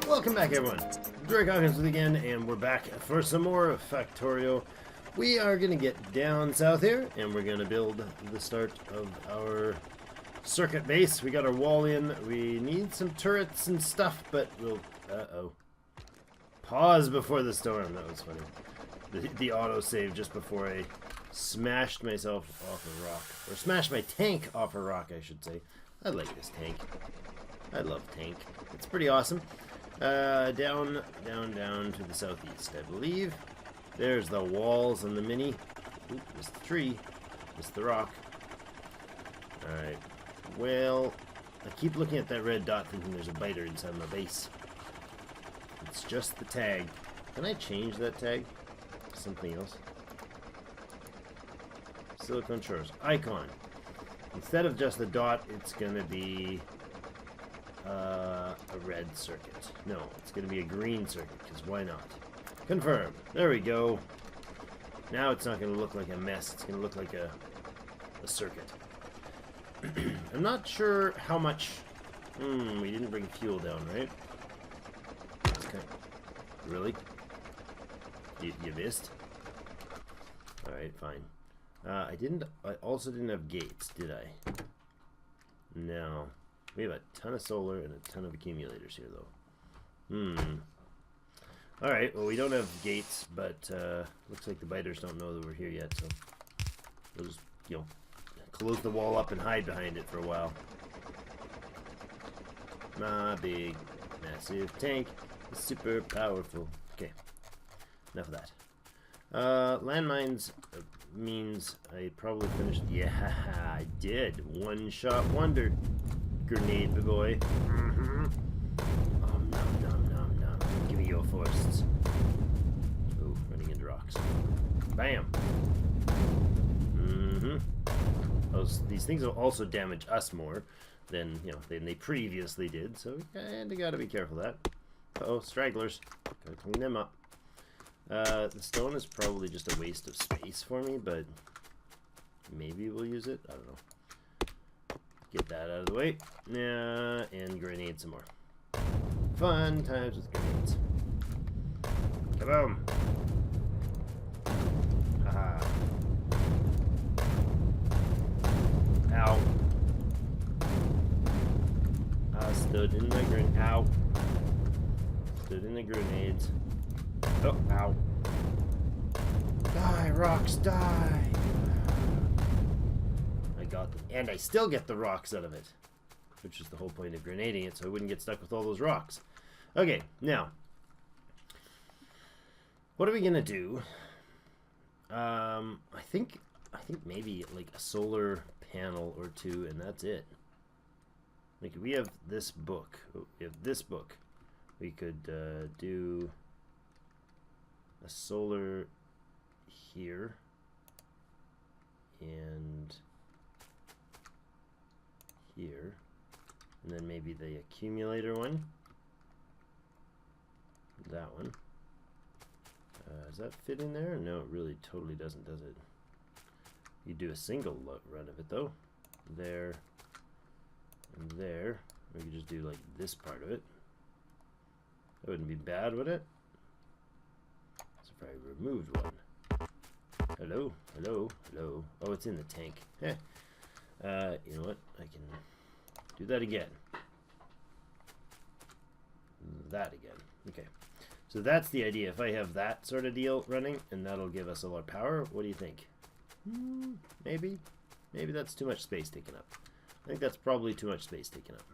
Welcome back, everyone. Drake Hawkins with you again, and we're back for some more Factorio. We are going to get down south here, and we're going to build the start of our circuit base. We got our wall in. We need some turrets and stuff, but we'll... Uh-oh. Pause before the storm. That was funny. The auto-save just before I smashed myself off a rock. Or smashed my tank off a rock, I should say. I like this tank. I love tank. It's pretty awesome. Down to the southeast, I believe. There's the walls and the mini. Oop, missed the tree. Missed the rock. Alright. Well, I keep looking at that red dot thinking there's a biter inside my base. It's just the tag. Can I change that tag to something else? Silicone Shores. Icon. Instead of just the dot, it's going to be a red circuit. No, it's going to be a green circuit, because why not? Confirm. There we go. Now it's not going to look like a mess. It's going to look like a circuit. I'm not sure how much... we didn't bring fuel down, right? Okay. Really? You missed? Alright, fine. I also didn't have gates, did I? No. We have a ton of solar and a ton of accumulators here, though. Alright, well, we don't have gates, but looks like the biters don't know that we're here yet, so we'll just, you know, close the wall up and hide behind it for a while. My big, massive tank is super powerful. Okay, enough of that. Landmines means I probably finished. Yeah, I did. One-shot wonder. Grenade, boy. Nom, nom, nom, nom. Give me your forests. Ooh, running into rocks. Bam. These things will also damage us more than, you know, than they previously did, so we kinda gotta be careful of that. Uh-oh, stragglers. Gotta clean them up. The stone is probably just a waste of space for me, but maybe we'll use it. I don't know. Get that out of the way. Yeah, and grenade some more. Fun times with grenades. Kaboom! Haha. Ow. I stood in the grenade. Ow. Stood in the grenades. Oh, ow. Die, rocks, die! I got them. And I still get the rocks out of it. Which is the whole point of grenading it, so I wouldn't get stuck with all those rocks. Okay, now. What are we gonna do? I think maybe like a solar panel or two, and that's it. Like, we have this book. We have this book. We could do a solar here and here, and then maybe the accumulator one, that one. Does that fit in there? No, it really totally doesn't, does it? You do a single run of it though. There and there. We could just do like this part of it. That wouldn't be bad, would it? So if I removed one. Hello, hello, hello. Oh, it's in the tank. Heh. You know what? I can do that again. That again. Okay. So that's the idea. If I have that sort of deal running, and that'll give us all our power, what do you think? Maybe? Maybe that's too much space taken up. I think that's probably too much space taken up.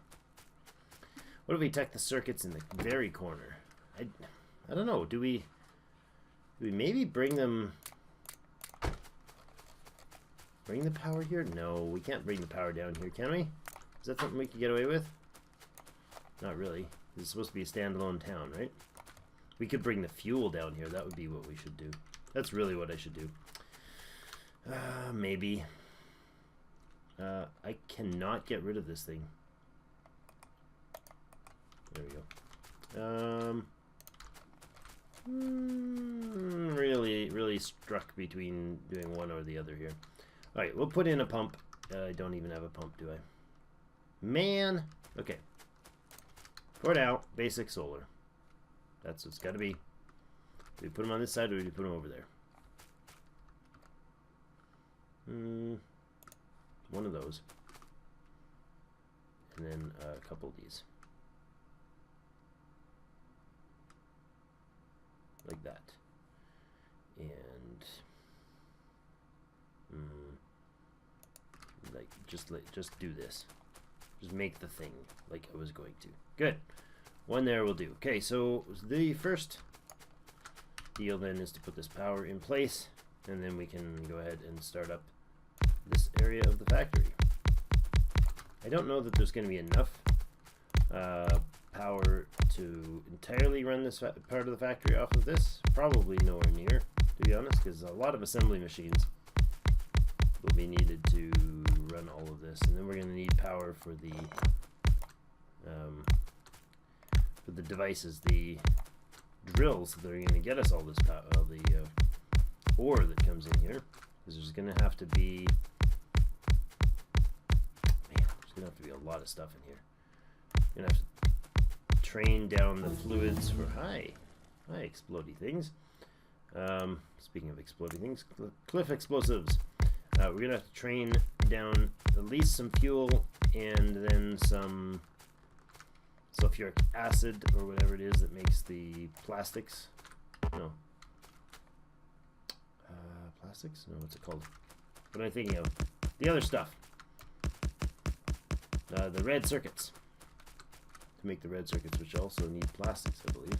What if we tuck the circuits in the very corner? I don't know. Do we maybe bring them... Bring the power here? No, we can't bring the power down here, can we? Is that something we could get away with? Not really. This is supposed to be a standalone town, right? We could bring the fuel down here. That would be what we should do. That's really what I should do. Maybe. I cannot get rid of this thing. There we go. Really struck between doing one or the other here. Alright, we'll put in a pump. I don't even have a pump, do I? Man. Okay. For now, basic solar. That's what's got to be. Do we put them on this side or do we put them over there? One of those. And then a couple of these. Like that. And just do this. Just make the thing like I was going to. Good. One there will do. Okay, so the first deal then is to put this power in place, and then we can go ahead and start up this area of the factory. I don't know that there's going to be enough power to entirely run this part of the factory off of this. Probably nowhere near, to be honest, because a lot of assembly machines will be needed to run all of this, and then we're going to need power for the devices, the drills that are going to get us all this ore that comes in here, because there's going to have to be a lot of stuff in here. You're going to have to train down the fluids for hi explodey things. Speaking of exploding things, cliff explosives. We're going to have to train down at least some fuel and then some sulfuric acid or whatever it is that makes the plastics. No. Plastics? No, what's it called? What am I thinking of? The other stuff. The red circuits. To make the red circuits, which also need plastics, I believe.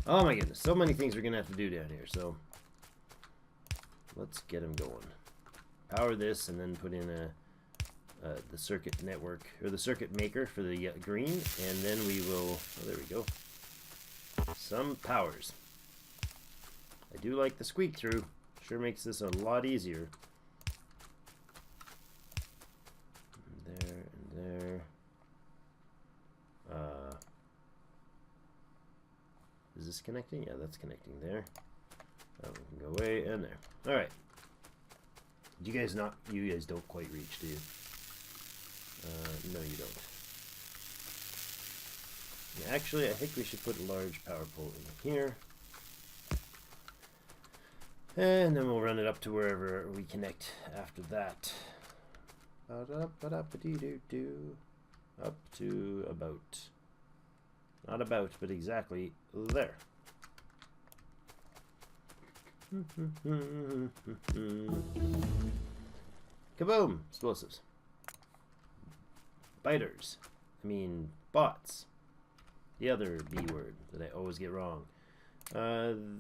Oh my goodness, so many things we're going to have to do down here, so let's get them going. Power this and then put in the circuit network, or the circuit maker for the green, and then we will, oh there we go, some powers. I do like the squeak through, sure makes this a lot easier. And there and there. Is this connecting? Yeah, that's connecting there. We can go away and there. Alright. Do you guys not, you guys don't quite reach, do you? No, you don't. Yeah, actually, I think we should put a large power pole in here. And then we'll run it up to wherever we connect after that. Up to about. Not about, but exactly there. Kaboom! Explosives. Biters. I mean, bots. The other B word that I always get wrong.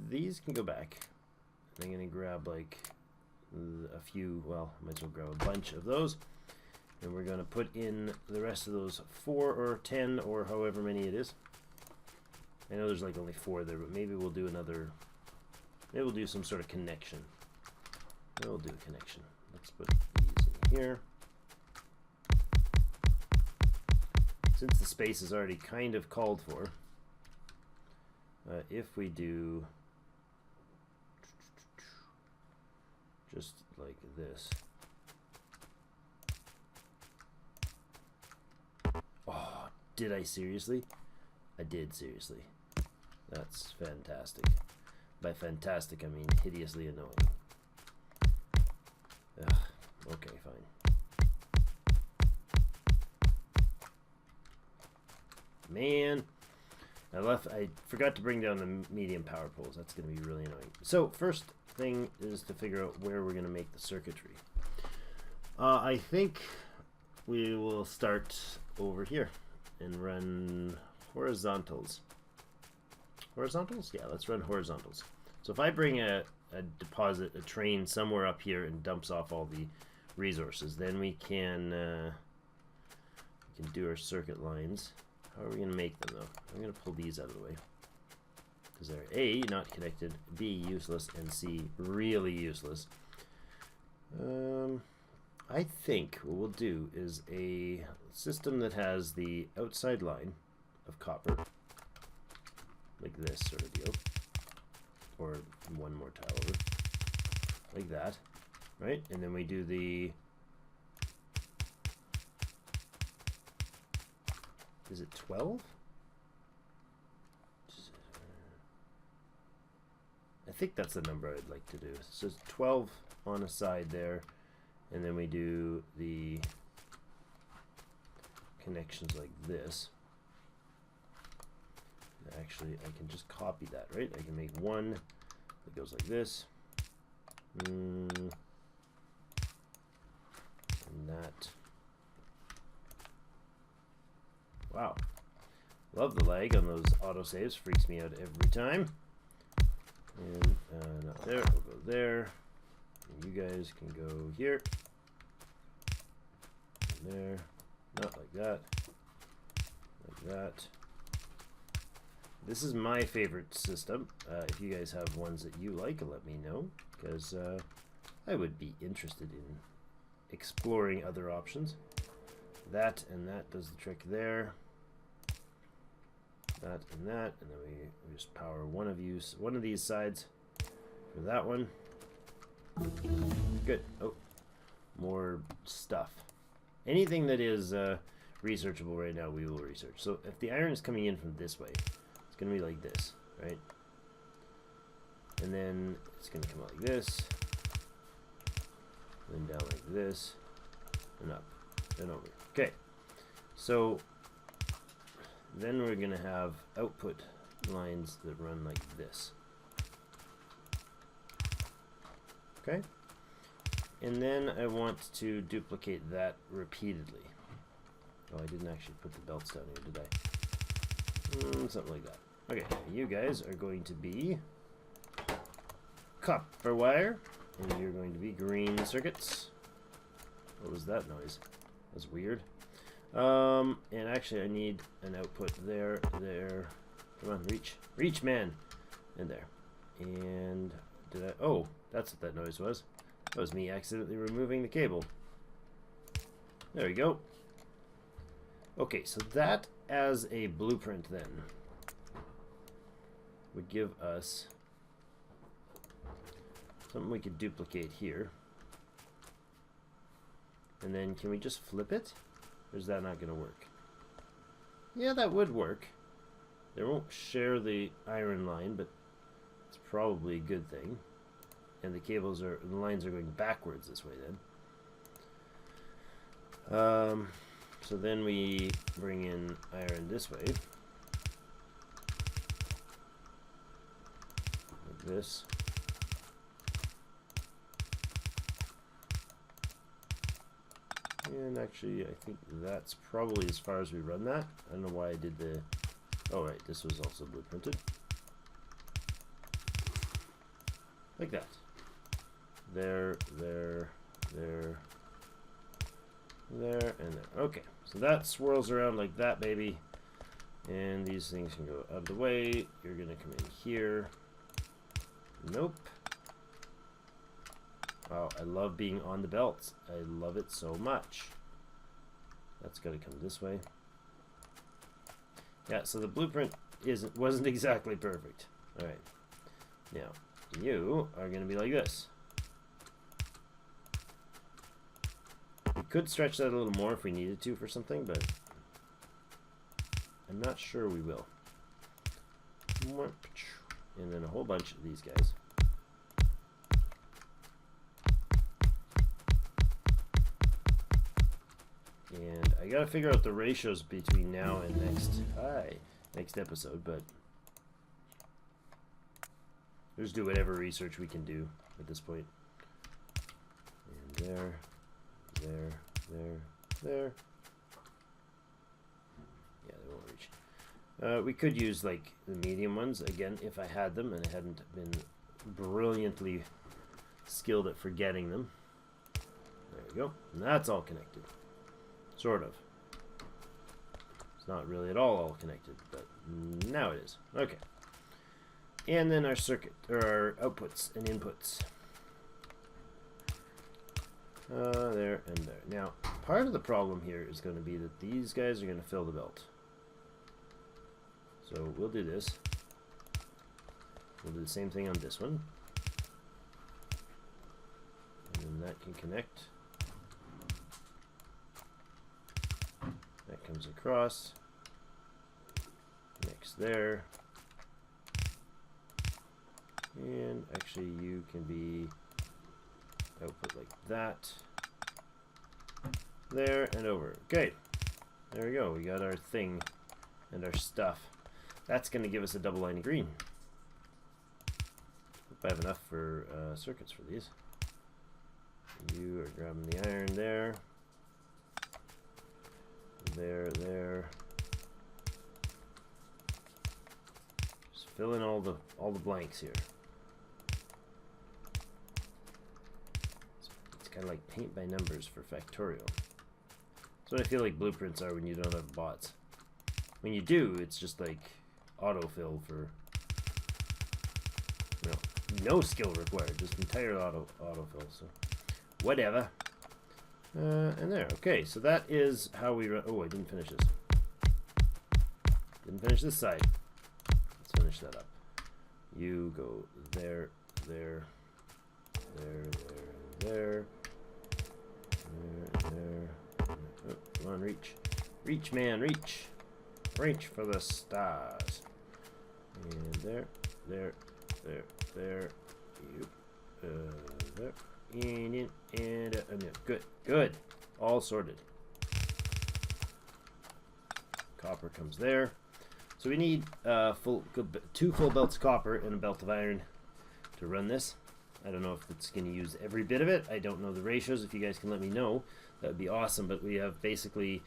These can go back. I'm going to grab like a few, well, I might as well grab a bunch of those. And we're going to put in the rest of those 4 or 10 or however many it is. I know there's like only 4 there, but maybe we'll do another, maybe we'll do some sort of connection. We'll do a connection. Let's put these in here. Since the space is already kind of called for, if we do just like this. Oh, did I seriously? I did seriously. That's fantastic. By fantastic, I mean hideously annoying. Ugh, okay, fine. Man, I forgot to bring down the medium power poles. That's going to be really annoying. So first thing is to figure out where we're going to make the circuitry. I think we will start over here and run horizontals. Horizontals? Yeah, let's run horizontals. So if I bring a train somewhere up here and dumps off all the resources, then we can do our circuit lines. How are we going to make them, though? I'm going to pull these out of the way. Because they're A, not connected, B, useless, and C, really useless. I think what we'll do is a system that has the outside line of copper, like this sort of deal, or one more tile over, like that, right? And then we do the is it 12? I think that's the number I'd like to do. So it's 12 on a side there, and then we do the connections like this. Actually, I can just copy that, right? I can make one that goes like this. And that. Wow. Love the lag on those autosaves. Freaks me out every time. And not there. We'll go there. And you guys can go here. And there. Not like that. Like that. This is my favorite system. If you guys have ones that you like, let me know, because I would be interested in exploring other options. That and that does the trick there. That and that, and then we just power one of these sides for that one. Good. Oh, more stuff. Anything that is researchable right now, we will research. So if the iron is coming in from this way, it's going to be like this, right? And then it's going to come out like this, and then down like this, and up, and over. Okay, so then we're going to have output lines that run like this. Okay, and then I want to duplicate that repeatedly. Oh, I didn't actually put the belts down here, did I? Something like that. Okay, you guys are going to be copper wire, and you're going to be green circuits. What was that noise? That's weird. And actually I need an output there. Come on, reach, man, and there. And did I? Oh, that's what that noise was. That was me accidentally removing the cable. There we go. Okay, so that as a blueprint then would give us something we could duplicate here. And then can we just flip it? Or is that not going to work? Yeah, that would work. They won't share the iron line, but it's probably a good thing. And the lines are going backwards this way then. So then we bring in iron this way. Like this. And actually, I think that's probably as far as we run that. I don't know why I did the... Oh, right, this was also blueprinted. Like that. There, there, there, there, and there. Okay, so that swirls around like that, baby. And these things can go out of the way. You're going to come in here. Nope. Wow, I love being on the belts. I love it so much. That's got to come this way. Yeah, so the blueprint wasn't exactly perfect. All right. Now, you are going to be like this. We could stretch that a little more if we needed to for something, but I'm not sure we will. And then a whole bunch of these guys. And I gotta figure out the ratios between now and next episode, but we'll just do whatever research we can do at this point. And there, there, there, there. Yeah, they won't reach. We could use like the medium ones again if I had them and I hadn't been brilliantly skilled at forgetting them. There we go. And that's all connected. Sort of. It's not really at all connected, but now it is. Okay. And then our circuit, or our outputs and inputs. There and there. Now, part of the problem here is going to be that these guys are going to fill the belt. So we'll do this. We'll do the same thing on this one. And then that can connect. That comes across. there. And actually you can be output like that. There and over. Okay. There we go. We got our thing and our stuff. That's going to give us a double line of green. Hope I have enough for circuits for these. You are grabbing the iron there. There. Just fill in all the blanks here. It's kind of like paint by numbers for Factorio. That's what I feel like blueprints are when you don't have bots. When you do, it's just like autofill for, you know, no skill required, just entire autofill. So whatever. And there. Okay, so that is how we run. Oh, I didn't finish this. Didn't finish this side. Let's finish that up. You go there. Oh, come on, reach. Reach, man, reach. Reach for the stars. And there. You, there. And in, and good. All sorted. Copper comes there. So we need 2 full belts of copper and a belt of iron to run this. I don't know if it's going to use every bit of it. I don't know the ratios. If you guys can let me know, that would be awesome. But we have basically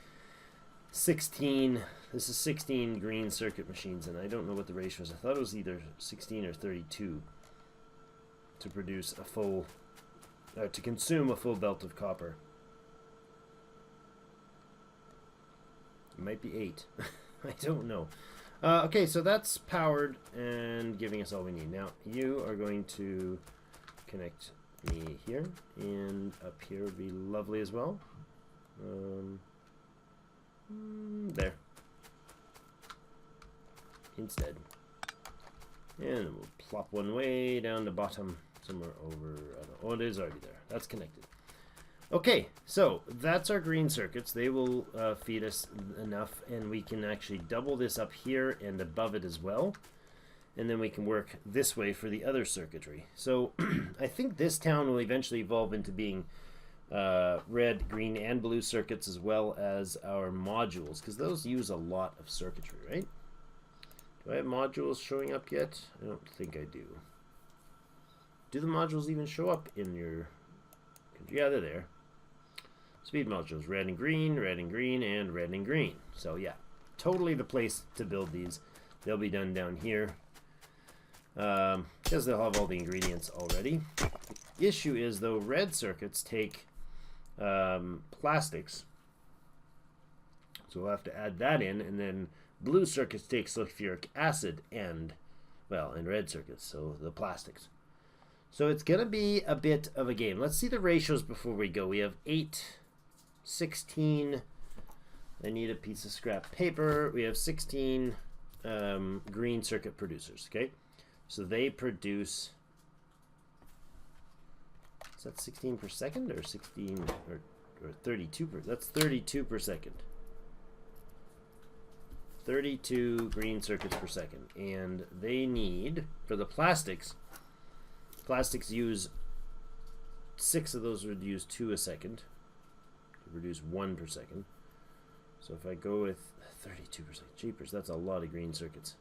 16. This is 16 green circuit machines, and I don't know what the ratio is. I thought it was either 16 or 32 to produce a full, to consume a full belt of copper. It might be 8. I don't know. Okay, so that's powered and giving us all we need. Now, you are going to connect me here, and up here would be lovely as well. There. Instead. And we'll plop one way down the bottom, somewhere over, I don't know. Oh, it is already there. That's connected. Okay, so that's our green circuits. They will feed us enough, and we can actually double this up here and above it as well. And then we can work this way for the other circuitry. So I think this town will eventually evolve into being red, green, and blue circuits, as well as our modules, because those use a lot of circuitry, right? Do I have modules showing up yet? I don't think I do. Do the modules even show up in your... Yeah, they're there. Speed modules, red and green, and red and green. So yeah, totally the place to build these. They'll be done down here, because they'll have all the ingredients already. The issue is, though, red circuits take plastics, so we'll have to add that in, and then blue circuits take sulfuric acid and, well, and red circuits, so the plastics. So it's going to be a bit of a game. Let's see the ratios before we go. We have 8, 16. I need a piece of scrap paper. We have 16 green circuit producers, okay? So they produce, is that 16 per second or 16 or 32 per, that's 32 per second. 32 green circuits per second. And they need, for the plastics use 6 of those would use 2 a second to produce 1 per second. So if I go with 32%, jeepers, that's a lot of green circuits.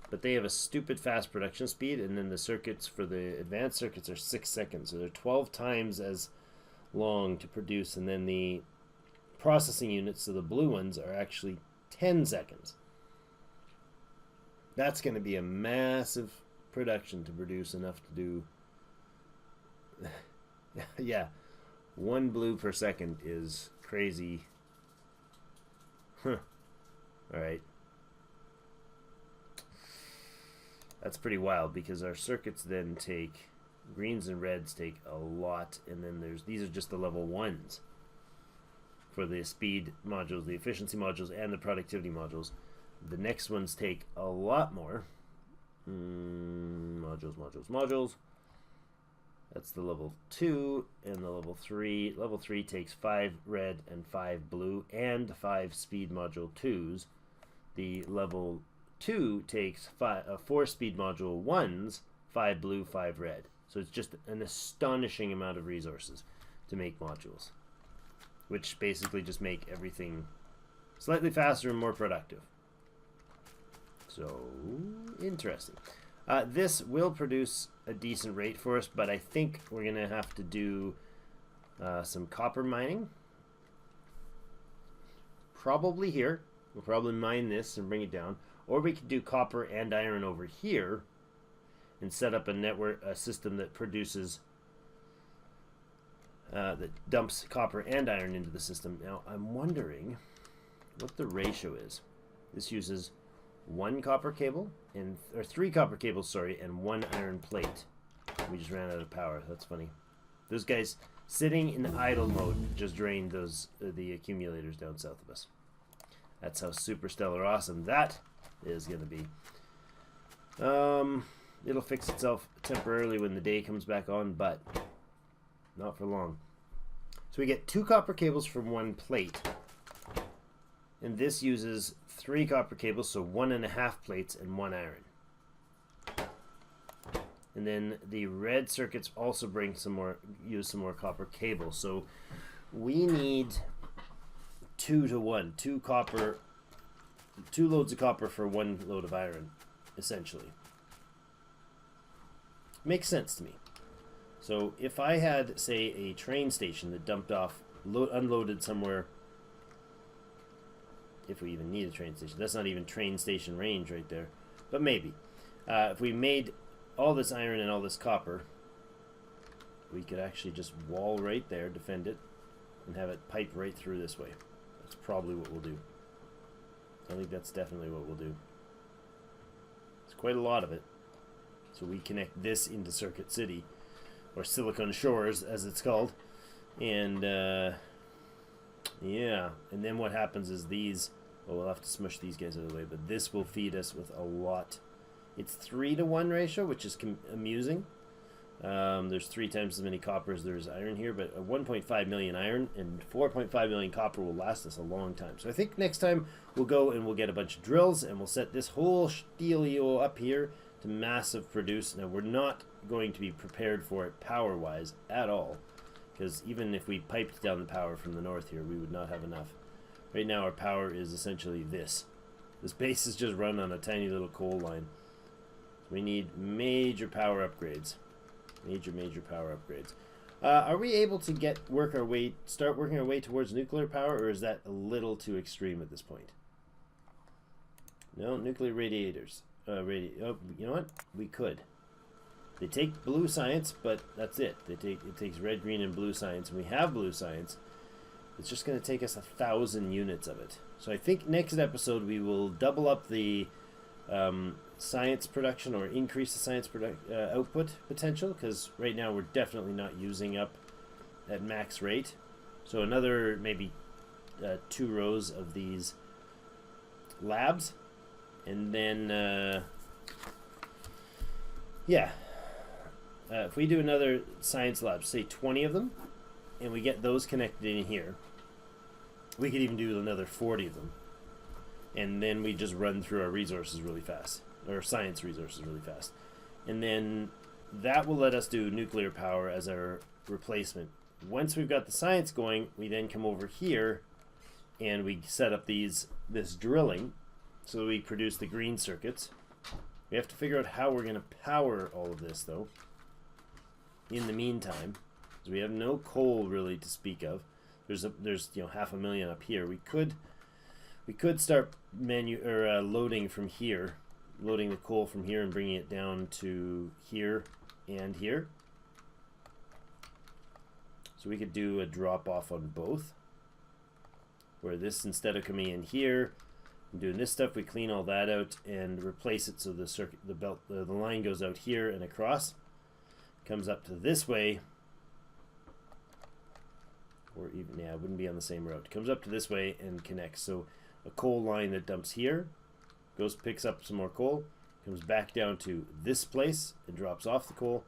But they have a stupid fast production speed, and then the circuits for the advanced circuits are 6 seconds, so they're 12 times as long to produce, and then the processing units, so the blue ones, are actually 10 seconds. That's going to be a massive production to produce enough to do. Yeah, 1 blue per second is crazy. Huh. Alright. That's pretty wild, because our circuits then take, greens and reds take a lot, and then these are just the level 1s for the speed modules, the efficiency modules, and the productivity modules. The next ones take a lot more. Modules. That's the level 2 and the level 3. Level 3 takes 5 red and 5 blue and 5 speed module 2s. The level 2 takes 4-speed module 1's 5 blue, 5 red. So it's just an astonishing amount of resources to make modules, which basically just make everything slightly faster and more productive. So, interesting. This will produce a decent rate for us, but I think we're going to have to do some copper mining. Probably here. We'll probably mine this and bring it down. Or we could do copper and iron over here and set up a system that produces, that dumps copper and iron into the system. Now, I'm wondering what the ratio is. This uses 1 copper cable, or 3 copper cables, sorry, and 1 iron plate. We just ran out of power. That's funny. Those guys sitting in idle mode just drained the accumulators down south of us. That's how super stellar awesome that is going to be. It'll fix itself temporarily when the day comes back on, but not for long. So we get 2 copper cables from 1 plate. And this uses 3 copper cables, so 1.5 plates and 1 iron. And then the red circuits also use some more copper cables. So we need 2 to 1, 2 loads of copper for 1 load of iron, essentially. Makes sense to me. So if I had, say, a train station that dumped off, unloaded somewhere, if we even need a train station, that's not even train station range right there, but maybe. If we made all this iron and all this copper, we could actually just wall right there, defend it, and have it pipe right through this way. That's probably what we'll do. I think that's definitely what we'll do. It's quite a lot of it. So we connect this into Circuit City, or Silicon Shores as it's called, and yeah, and then what happens is these, well, we'll have to smush these guys out of the way, but this will feed us with a lot. It's 3 to 1 ratio, which is amusing. There's 3 times as many copper as there's iron here, but 1.5 million iron and 4.5 million copper will last us a long time. So I think next time we'll go and we'll get a bunch of drills and we'll set this whole steelio up here to massive produce. Now we're not going to be prepared for it power-wise at all, because even if we piped down the power from the north here, we would not have enough. Right now our power is essentially this. This base is just run on a tiny little coal line. So we need major power upgrades. Major power upgrades. Are we able to start working our way towards nuclear power, or is that a little too extreme at this point? No, nuclear radiators. Oh, you know what? We could. They take blue science, but that's it. It takes red, green, and blue science, and we have blue science. It's just going to take us 1,000 units of it. So I think next episode we will double up the science production, or increase the science output potential, because right now we're definitely not using up at max rate. So another maybe 2 rows of these labs, and then yeah, if we do another science lab, say 20 of them, and we get those connected in here, we could even do another 40 of them, and then we just run through our resources really fast, or science resources really fast, and then that will let us do nuclear power as our replacement. Once we've got the science going, we then come over here and we set up this drilling so we produce the green circuits. We have to figure out how we're going to power all of this, though, in the meantime, because we have no coal really to speak of. There's 500,000 up here. We could start loading from here, loading the coal from here and bringing it down to here and here. So we could do a drop off on both, where this, instead of coming in here and doing this stuff, we clean all that out and replace it so the line goes out here and across, comes up to this way, or even, yeah, it wouldn't be on the same road. Comes up to this way and connects. So a coal line that dumps here, picks up some more coal, comes back down to this place and drops off the coal,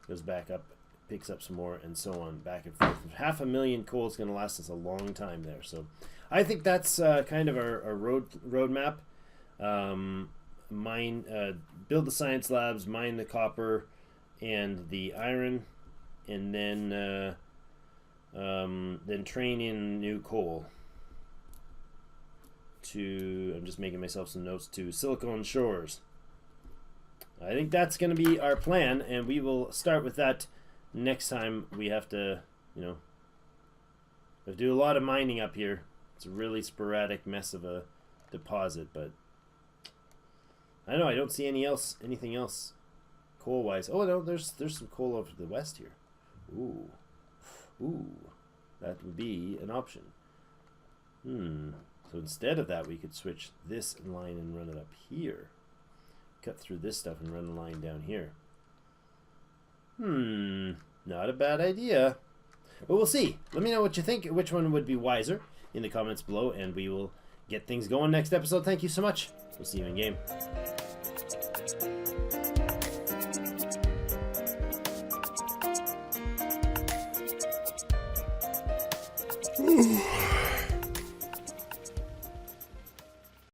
goes back up, picks up some more, and so on, back and forth. 500,000 coal is going to last us a long time there. So I think that's kind of our roadmap. mine, build the science labs, mine the copper and the iron, and then train in new coal. I'm just making myself some notes to Silicon Shores. I think that's going to be our plan, and we will start with that next time. We have to, we have to do a lot of mining up here. It's a really sporadic mess of a deposit, but I don't know. I don't see anything else coal-wise. Oh no, there's some coal over to the west here. Ooh, that would be an option. So instead of that, we could switch this line and run it up here. Cut through this stuff and run the line down here. Not a bad idea. But we'll see. Let me know what you think, which one would be wiser in the comments below, and we will get things going next episode. Thank you so much. We'll see you in game. Ooh.